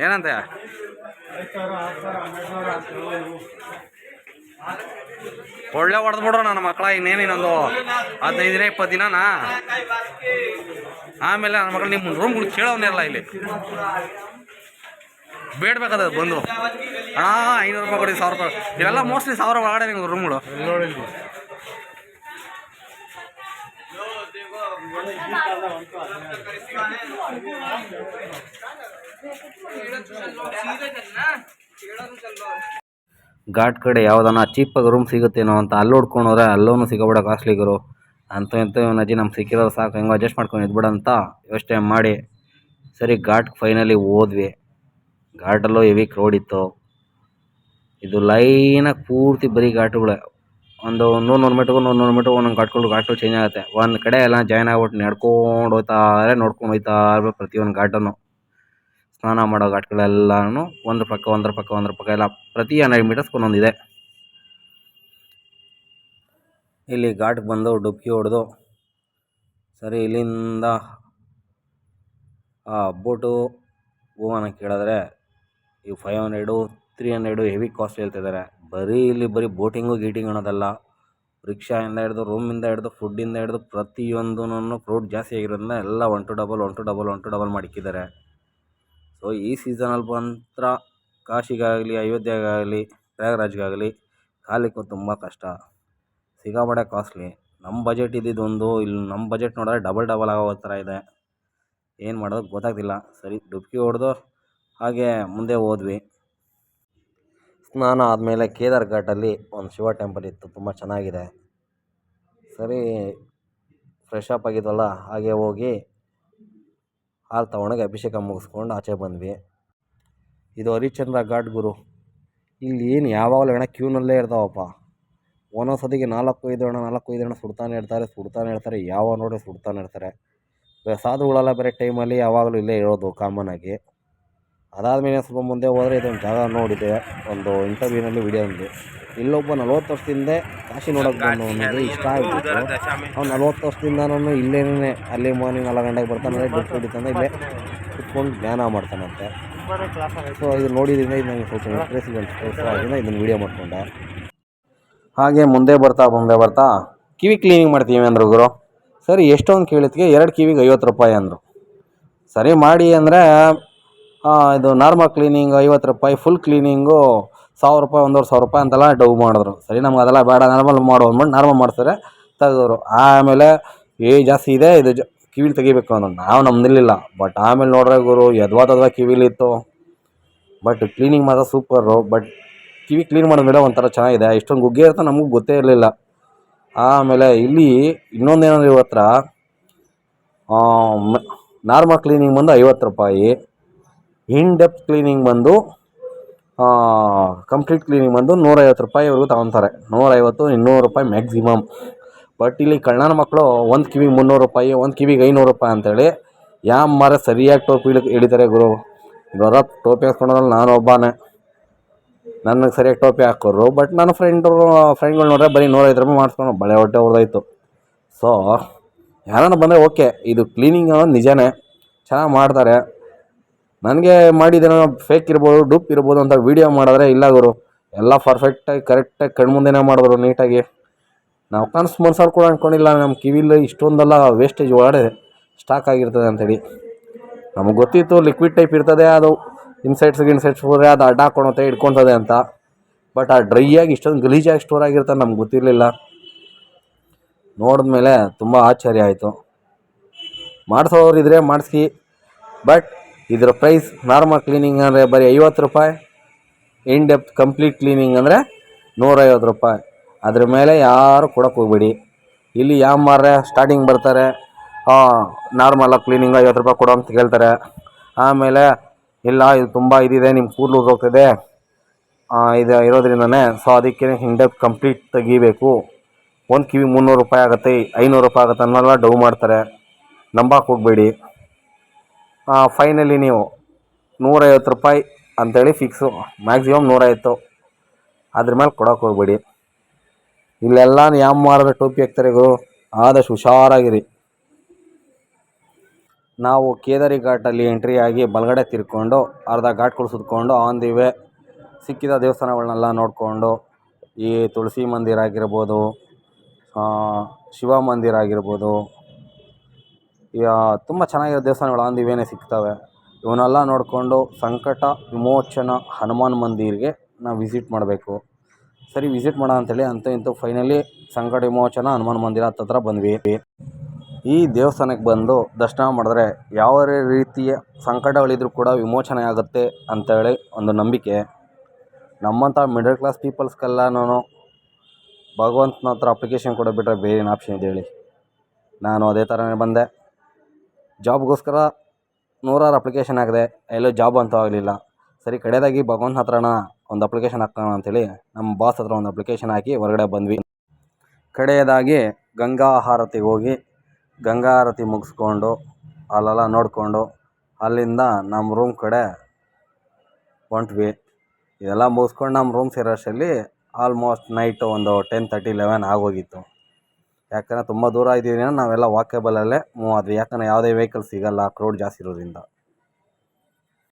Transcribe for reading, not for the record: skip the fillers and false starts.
ಏನಂತೆ ಒಳ್ಳೆ ಹೊಡೆದ್ಬಿಡ್ರು ನನ್ನ ಮಕ್ಕಳ. ಇನ್ನೇನು ಇನ್ನೊಂದು 15 ದಿನ 20 ದಿನನಾ, ಆಮೇಲೆ ನನ್ನ ಮಕ್ಕಳು ನಿಮ್ಮ ರೂಮ್ಗಳು ಕೇಳೋನಿರಲ್ಲ ಇಲ್ಲಿ. ಬೇಡಬೇಕಾದ ಬಂದು ಹಾಂ 500 ರೂಪಾಯಿ ಕೊಡಿ, 1000 ರೂಪಾಯಿ. ಇವೆಲ್ಲ ಮೋಸ್ಟ್ಲಿ 1000 ಒಳಗಡೆ ನಿಮ್ಗೆ ರೂಮ್ಗಳು. ಘಾಟ್ ಕಡೆ ಯಾವುದನ್ನ ಚೀಪಾಗಿ ರೂಮ್ ಸಿಗುತ್ತೇನೋ ಅಂತ ಅಲ್ಲಿ ಹುಡ್ಕೊಂಡು ಹೋದ್ರೆ ಅಲ್ಲೂ ಸಿಗೋಬಿಡ ಕಾಸ್ಟ್ಲಿಗರು ಅಂತ ಇಂತ. ಇವನ ಅಜ್ಜಿ ನಮ್ಗೆ ಸಿಕ್ಕಿರೋದು ಸಾಕು, ಹೆಂಗೋ ಅಡ್ಜಸ್ಟ್ ಮಾಡ್ಕೊಂಡು ಇದ್ಬಿಡ ಅಂತ ಯೋಚನೆ ಮಾಡಿ ಸರಿ ಘಾಟ್ ಫೈನಲಿ ಹೋದ್ವಿ. ಘಾಟಲ್ಲೂ ಹೆವಿ ಕ್ರೌಡ್ ಇತ್ತು. ಇದು ಲೈನಾಗಿ ಪೂರ್ತಿ ಬರೀ ಘಾಟುಗಳೇ. ಒಂದು 100 ಮೀಟ್ರಿಗೂ 100 ಮೀಟ್ರ್ ಒಂದೊಂದು ಘಾಟು ಚೇಂಜ್ ಆಗುತ್ತೆ. ಒಂದು ಕಡೆ ಎಲ್ಲ ಜಾಯ್ನ್ ಆಗ್ಬಿಟ್ಟು ನಡ್ಕೊಂಡು ಹೋಗ್ತಾರೆ, ನೋಡ್ಕೊಂಡು ಹೋಗ್ತಾ ಇರ್ಬೇಕು ಪ್ರತಿಯೊಂದು ಘಾಟನ್ನು. ಸ್ನಾನ ಮಾಡೋ ಘಾಟ್ಗಳೆಲ್ಲನೂ ಒಂದ್ರ ಪಕ್ಕ ಎಲ್ಲ ಪ್ರತಿ 12 ಮೀಟರ್ಸ್ಗೆ ಒಂದೊಂದಿದೆ. ಇಲ್ಲಿ ಘಾಟ್ಗೆ ಬಂದು ಡುಬ್ಕಿ ಹೊಡೆದು ಸರಿ ಇಲ್ಲಿಂದ ಬೋಟು ಗೋವಾನ ಕೇಳಿದ್ರೆ ಇವು 500 300 ಹೆವಿ ಕಾಸ್ಟ್ ಹೇಳ್ತಿದ್ದಾರೆ. ಬರೀ ಬೋಟಿಂಗು ಗೀಟಿಂಗ್ ಅನ್ನೋದಲ್ಲ, ರಿಕ್ಷಾಯಿಂದ ಹಿಡಿದು ರೂಮಿಂದ ಹಿಡಿದು ಫುಡ್ಡಿಂದ ಹಿಡಿದು ಪ್ರತಿಯೊಂದೂ ಕ್ರೌಡ್ ಜಾಸ್ತಿ ಆಗಿರೋದ್ರಿಂದ ಎಲ್ಲ 1 to double ಮಾಡಿಕ್ಕಿದ್ದಾರೆ. ಸೊ ಈ ಸೀಸನಲ್ಲಿ ಬಂತ್ರ ಕಾಶಿಗಾಗಲಿ ಅಯೋಧ್ಯೆಗಾಗಲಿ ಪ್ರಯಾಗ್ರಾಜ್ಗಾಗಲಿ ಕಾಲಿಕ್ಕೂ ತುಂಬ ಕಷ್ಟ, ಸಿಕ್ಕಾಪಟ್ಟೆ ಕಾಸ್ಟ್ಲಿ. ನಮ್ಮ ಬಜೆಟ್ ಇದ್ದಿದ್ದೊಂದು, ಇಲ್ಲಿ ನಮ್ಮ ಬಜೆಟ್ ನೋಡಿದ್ರೆ ಡಬಲ್ ಆಗೋ ಥರ ಇದೆ. ಏನು ಮಾಡೋದು ಗೊತ್ತಾಗ್ತಿಲ್ಲ. ಸರಿ ಡುಬ್ಕಿ ಹೊಡೆದು ಹಾಗೆ ಮುಂದೆ ಹೋದ್ವಿ. ಸ್ನಾನ ಆದಮೇಲೆ ಕೇದಾರ್ ಘಾಟಲ್ಲಿ ಒಂದು ಶಿವ ಟೆಂಪಲ್ ಇತ್ತು, ತುಂಬ ಚೆನ್ನಾಗಿದೆ. ಸರಿ ಫ್ರೆಶ್ ಅಪ್ ಆಗಿದ್ವಲ್ಲ, ಹಾಗೆ ಹೋಗಿ ಹಾಲು ತೊಗೊಂಡೋಗಿ ಅಭಿಷೇಕ ಮುಗಿಸ್ಕೊಂಡು ಆಚೆ ಬಂದ್ವಿ. ಇದು ಹರಿಶ್ಚಂದ್ರ ಘಾಟ್ ಗುರು. ಇಲ್ಲಿ ಏನು ಯಾವಾಗಲೂ ಕ್ಯೂನಲ್ಲೇ ಇರ್ತಾವಪ್ಪ. ಒಂದೊಂದು ಸತಿಗೆ 4-5 ಜನ ಸುಡ್ತಾನೆ ಇರ್ತಾರೆ. ಯಾವ ನೋಡಿ ಸುಡ್ತಾನೆ ಇರ್ತಾರೆ. ಸಾಧುಗಳೆಲ್ಲ ಬೇರೆ ಟೈಮಲ್ಲಿ ಯಾವಾಗಲೂ ಇಲ್ಲೇ ಇರೋದು ಕಾಮನ್ ಆಗಿ. ಅದಾದಮೇಲೆ ಸ್ವಲ್ಪ ಮುಂದೆ ಹೋದರೆ ಇದೊಂದು ಜಾಗ ನೋಡಿದೆ, ಒಂದು ಇಂಟರ್ವ್ಯೂನಲ್ಲಿ ವಿಡಿಯೋ ఉంది. ಇಲ್ಲೊಬ್ಬ 40 ವರ್ಷದಿಂದ ಕಾಶಿ ನೋಡೋಕೆ ಬಂದು ಇಷ್ಟ ಆಗ್ಬಿಟ್ಟು ಅವ್ನು 40 ವರ್ಷದಿಂದ ನಾನು ಇಲ್ಲೇನೇ ಅಲ್ಲಿ ಮಾರ್ನಿಂಗ್ 4 ಗಂಟೆಗೆ ಬರ್ತಾನೆ, ದುಡ್ಡು ಹೊಡಿತಾನೆ, ಇಲ್ಲೇ ಕುತ್ಕೊಂಡು ಧ್ಯಾನ ಮಾಡ್ತಾನಂತೆ. ಸೊ ಇದು ನೋಡಿದ್ರಿಂದ ಇದು ನನಗೆ ಸ್ವಲ್ಪ ಇಂಟ್ರೆಸ್ಟಿಂಗ್ ಅನಿಸ್ತು. ಸೊ ಅದರಿಂದ ಇದನ್ನು ವೀಡಿಯೋ ಮಾಡಿಕೊಂಡೆ. ಹಾಗೆ ಮುಂದೆ ಬರ್ತಾ ಕಿವಿ ಕ್ಲೀನಿಂಗ್ ಮಾಡ್ತೀವಿ ಅಂದರು ಗುರು. ಸರಿ ಎಷ್ಟೊಂದು ಕೇಳಿದ್ಕೆ 2 ಕಿವಿಗೆ 50 ರೂಪಾಯಿ ಅಂದರು. ಸರಿ ಮಾಡಿ ಅಂದರೆ ಇದು ನಾರ್ಮಲ್ ಕ್ಲೀನಿಂಗ್ 50 ರೂಪಾಯಿ, ಫುಲ್ ಕ್ಲೀನಿಂಗು 1000 ರೂಪಾಯಿ 1500 ರೂಪಾಯಿ ಅಂತೆಲ್ಲ ಡೌ ಮಾಡಿದ್ರು. ಸರಿ ನಮ್ಗೆ ಅದೆಲ್ಲ ಬೇಡ, ನಾರ್ಮಲ್ ಮಾಡು ಅಂದ್ಬಿಟ್ಟು ನಾರ್ಮಲ್ ಮಾಡ್ತಾರೆ, ತೆಗೆದವರು. ಆಮೇಲೆ ಜಾಸ್ತಿ ಇದೆ, ಇದು ಕಿವಿಲಿ ತೆಗಿಬೇಕು ಅಂದರು. ನಾವು ನಮ್ದಿರಲಿಲ್ಲ. ಬಟ್ ಆಮೇಲೆ ನೋಡ್ರೆ ಗುರು ಯದ್ವಾ ಕಿವಿಲಿತ್ತು. ಬಟ್ ಕ್ಲೀನಿಂಗ್ ಮಾತ್ರ ಸೂಪರು. ಬಟ್ ಕಿವಿ ಕ್ಲೀನ್ ಮಾಡಿದ್ಮೇಲೆ ಒಂಥರ ಚೆನ್ನಾಗಿದೆ. ಇಷ್ಟೊಂದು ಗುಗ್ಗೆ ಇರುತ್ತೆ ನಮಗೂ ಗೊತ್ತೇ ಇರಲಿಲ್ಲ. ಆಮೇಲೆ ಇಲ್ಲಿ ಇನ್ನೊಂದೇನಂದ್ರೆ ಇವತ್ತರ ನಾರ್ಮಲ್ ಕ್ಲೀನಿಂಗ್ ಬಂದು 50 ರೂಪಾಯಿ, ಇನ್ ಡೆಪ್ತ್ ಕ್ಲೀನಿಂಗ್ ಬಂದು ಕಂಪ್ಲೀಟ್ ಕ್ಲೀನಿಂಗ್ ಬಂದು 150 ರೂಪಾಯಿವರೆಗೂ ತಗೊತಾರೆ. 150 200 ರೂಪಾಯಿ ಮ್ಯಾಕ್ಸಿಮಮ್. ಬಟ್ ಇಲ್ಲಿ ಕಳ್ಳನ ಮಕ್ಕಳು ಒಂದು ಕಿವಿಗೆ 300 ರೂಪಾಯಿ, ಒಂದು ಕಿವಿಗೆ 500 ರೂಪಾಯಿ ಅಂತೇಳಿ ಸರಿಯಾಗಿ ಟೋಪಿ ಹಿಡಿತಾರೆ ಗುರು. ಇವರ ಟೋಪಿ ಹಾಕ್ಕೊಂಡ್ರಲ್ಲಿ ನಾನು ಒಬ್ಬನೇ, ನನಗೆ ಸರಿಯಾಗಿ ಟೋಪಿ ಹಾಕೋರು. ಬಟ್ ನನ್ನ ಫ್ರೆಂಡ್ಗಳು ನೋಡ್ರೆ ಬರೀ 150 ರೂಪಾಯಿ ಮಾಡಿಸ್ಕೊಂಡು ಬಳೆ ಹೊಟ್ಟೆ ಹೊಡೆದಾಯ್ತು. ಸೊ ಯಾರನ್ನ ಬಂದರೆ ಓಕೆ, ಇದು ಕ್ಲೀನಿಂಗ್ ನಿಜನೇ ಚೆನ್ನಾಗಿ ಮಾಡ್ತಾರೆ. ನನಗೆ ಮಾಡಿದ್ದೇನೋ ಫೇಕ್ ಇರ್ಬೋದು, ಡೂಪ್ ಇರ್ಬೋದು ಅಂತ ವೀಡಿಯೋ ಮಾಡಿದ್ರೆ ಇಲ್ಲ ಗುರು, ಎಲ್ಲ ಪರ್ಫೆಕ್ಟಾಗಿ ಕರೆಕ್ಟಾಗಿ ಕಣ್ಮುಂದೆನೇ ಮಾಡಿದ್ರು ನೀಟಾಗಿ. ನಾವು ಮನ್ಸಲ್ಲಿ ಕೂಡ ಅಂದ್ಕೊಂಡಿಲ್ಲ ನಮ್ಮ ಕಿವಿಲಿ ಇಷ್ಟೊಂದೆಲ್ಲ ವೇಸ್ಟೇಜ್ ಒಳಗಡೆ ಸ್ಟಾಕ್ ಆಗಿರ್ತದೆ ಅಂಥೇಳಿ. ನಮಗೆ ಗೊತ್ತಿತ್ತು ಲಿಕ್ವಿಡ್ ಟೈಪ್ ಇರ್ತದೆ, ಅದು ಇನ್ಸೈಡ್ಸ್ ಹೋದರೆ ಅದು ಅಡ್ಡ ಹಾಕೊಳುತ್ತೆ, ಹಿಡ್ಕೊತದೆ ಅಂತ. ಬಟ್ ಆ ಡ್ರೈ ಆಗಿ ಇಷ್ಟೊಂದು ಗಲೀಜಾಗಿ ಸ್ಟೋರ್ ಆಗಿರ್ತದೆ ನಮ್ಗೆ ಗೊತ್ತಿರಲಿಲ್ಲ. ನೋಡಿದ್ಮೇಲೆ ತುಂಬ ಆಶ್ಚರ್ಯ ಆಯಿತು. ಮಾಡಿಸೋರಿದ್ರೆ ಮಾಡಿಸಿ. ಬಟ್ ಇದರ ಪ್ರೈಸ್ ನಾರ್ಮಲ್ ಕ್ಲೀನಿಂಗ್ ಅಂದರೆ ಬರೀ 50 ರೂಪಾಯಿ, ಇನ್ ಡೆಪ್ತ್ ಕಂಪ್ಲೀಟ್ ಕ್ಲೀನಿಂಗ್ ಅಂದರೆ 150 ರೂಪಾಯಿ. ಅದ್ರ ಮೇಲೆ ಯಾರು ಕೊಡೋಕ್ಕೆ ಹೋಗ್ಬೇಡಿ. ಇಲ್ಲಿ ಯಾವ ಮಾರ್ರೆ ಸ್ಟಾರ್ಟಿಂಗ್ ಬರ್ತಾರೆ, ನಾರ್ಮಲಾಗಿ ಕ್ಲೀನಿಂಗ್ 50 ರೂಪಾಯಿ ಕೊಡು ಅಂತ ಕೇಳ್ತಾರೆ. ಆಮೇಲೆ ಇಲ್ಲ ಇದು ತುಂಬ ಇದಿದೆ, ನಿಮ್ಮ ಕೂದಲು ಹೋಗ್ತದೆ ಇದು ಇರೋದ್ರಿಂದನೇ, ಸೊ ಅದಕ್ಕೆ ಇನ್ ಡೆಪ್ತ್ ಕಂಪ್ಲೀಟ್ ತೆಗಿಬೇಕು, ಒಂದು ಕಿವಿ 300 ರೂಪಾಯಿ ಆಗುತ್ತೆ, 500 ರೂಪಾಯಿ ಆಗುತ್ತೆ ಅನ್ನೋಲ್ಲ ಡೌ ಮಾಡ್ತಾರೆ. ನಂಬಕ್ಕೆ ಹೋಗಬೇಡಿ. ಫೈನಲಿ ನೀವು 150 ರೂಪಾಯಿ ಅಂಥೇಳಿ ಫಿಕ್ಸು, ಮ್ಯಾಕ್ಸಿಮಮ್ 150. ಅದ್ರ ಮೇಲೆ ಕೊಡೋಕೆ ಹೋಗ್ಬೇಡಿ. ಇಲ್ಲೆಲ್ಲ ಯಾವ ಮಾರದ ಟೋಪಿ ಹಾಕ್ತಾರೆ ಗುರು, ಆದಷ್ಟು ಹುಷಾರಾಗಿರಿ. ನಾವು ಕೇದಾರಿ ಘಾಟಲ್ಲಿ ಎಂಟ್ರಿ ಆಗಿ ಬಲಗಡೆ ತಿರ್ಕೊಂಡು ಅರ್ಧ ಘಾಟ್ಗಳು ಸುತ್ಕೊಂಡು ಆನ್ ದಿ ವೇ ಸಿಕ್ಕಿದ ದೇವಸ್ಥಾನಗಳನ್ನೆಲ್ಲ ನೋಡಿಕೊಂಡು ಈ ತುಳಸಿ ಮಂದಿರ ಆಗಿರ್ಬೋದು, ಶಿವ ಮಂದಿರ ಆಗಿರ್ಬೋದು, ತುಂಬ ಚೆನ್ನಾಗಿರೋ ದೇವಸ್ಥಾನಗಳು ಆನ್ ದಿ ವೇನೇ ಸಿಗ್ತವೆ. ಇವನ್ನೆಲ್ಲ ನೋಡಿಕೊಂಡು ಸಂಕಟ ವಿಮೋಚನ ಹನುಮಾನ್ ಮಂದಿರ್ಗೆ ನಾವು ವಿಸಿಟ್ ಮಾಡಬೇಕು. ಸರಿ ವಿಸಿಟ್ ಮಾಡೋಣ ಅಂತೇಳಿ ಅಂತೂ ಇಂತೂ ಫೈನಲಿ ಸಂಕಟ ವಿಮೋಚನ ಹನುಮಾನ್ ಮಂದಿರ ಹತ್ತತ್ರ ಬಂದ್ವಿ. ಈ ದೇವಸ್ಥಾನಕ್ಕೆ ಬಂದು ದರ್ಶನ ಮಾಡಿದ್ರೆ ಯಾವ ರೀತಿಯ ಸಂಕಟಗಳಿದ್ರೂ ಕೂಡ ವಿಮೋಚನೆ ಆಗುತ್ತೆ ಅಂತೇಳಿ ಒಂದು ನಂಬಿಕೆ. ನಮ್ಮಂಥ ಮಿಡಲ್ ಕ್ಲಾಸ್ ಪೀಪಲ್ಸ್ಗೆಲ್ಲನೂ ಭಗವಂತನ ಹತ್ರ ಅಪ್ಲಿಕೇಶನ್ ಕೊಡಬಿಟ್ರೆ ಬೇರೆ ಏನು ಆಪ್ಷನ್ ಇದೆ ಹೇಳಿ. ನಾನು ಅದೇ ಥರನೇ ಬಂದೆ. ಜಾಬ್ಗೋಸ್ಕರ ನೂರಾರು ಅಪ್ಲಿಕೇಶನ್ ಹಾಕಿದೆ, ಎಲ್ಲೂ ಜಾಬ್ ಅಂತೂ ಆಗಲಿಲ್ಲ. ಸರಿ ಕಡೆಯದಾಗಿ ಭಗವಂತನ ಹತ್ರನ ಒಂದು ಅಪ್ಲಿಕೇಶನ್ ಹಾಕೋಣ ಅಂಥೇಳಿ ನಮ್ಮ ಬಾಸ್ ಹತ್ರ ಒಂದು ಅಪ್ಲಿಕೇಶನ್ ಹಾಕಿ ಹೊರಗಡೆ ಬಂದ್ವಿ. ಕಡೆಯದಾಗಿ ಗಂಗಾ ಆರತಿಗೆ ಹೋಗಿ ಗಂಗಾ ಆರತಿ ಮುಗಿಸ್ಕೊಂಡು ಅಲ್ಲೆಲ್ಲ ನೋಡಿಕೊಂಡು ಅಲ್ಲಿಂದ ನಮ್ಮ ರೂಮ್ ಕಡೆ ಹೊಂಟ್ವಿ. ಇದೆಲ್ಲ ಮುಗಿಸ್ಕೊಂಡು ನಮ್ಮ ರೂಮ್ ಸೇರೋಷ್ಟರಲ್ಲಿ ಆಲ್ಮೋಸ್ಟ್ ನೈಟು ಒಂದು 10:30, 11 ಆಗೋಗಿತ್ತು. ಯಾಕಂದರೆ ತುಂಬ ದೂರ ಇದ್ದಿದ್ದರಿಂದ ನಾವೆಲ್ಲ ವಾಕೇಬಲಲ್ಲೇ ಮೂವ್ ಆದ್ವಿ. ಯಾಕಂದರೆ ಯಾವುದೇ ವೆಹಿಕಲ್ ಸಿಗೋಲ್ಲ ಕ್ರೌಡ್ ಜಾಸ್ತಿ ಇರೋದ್ರಿಂದ.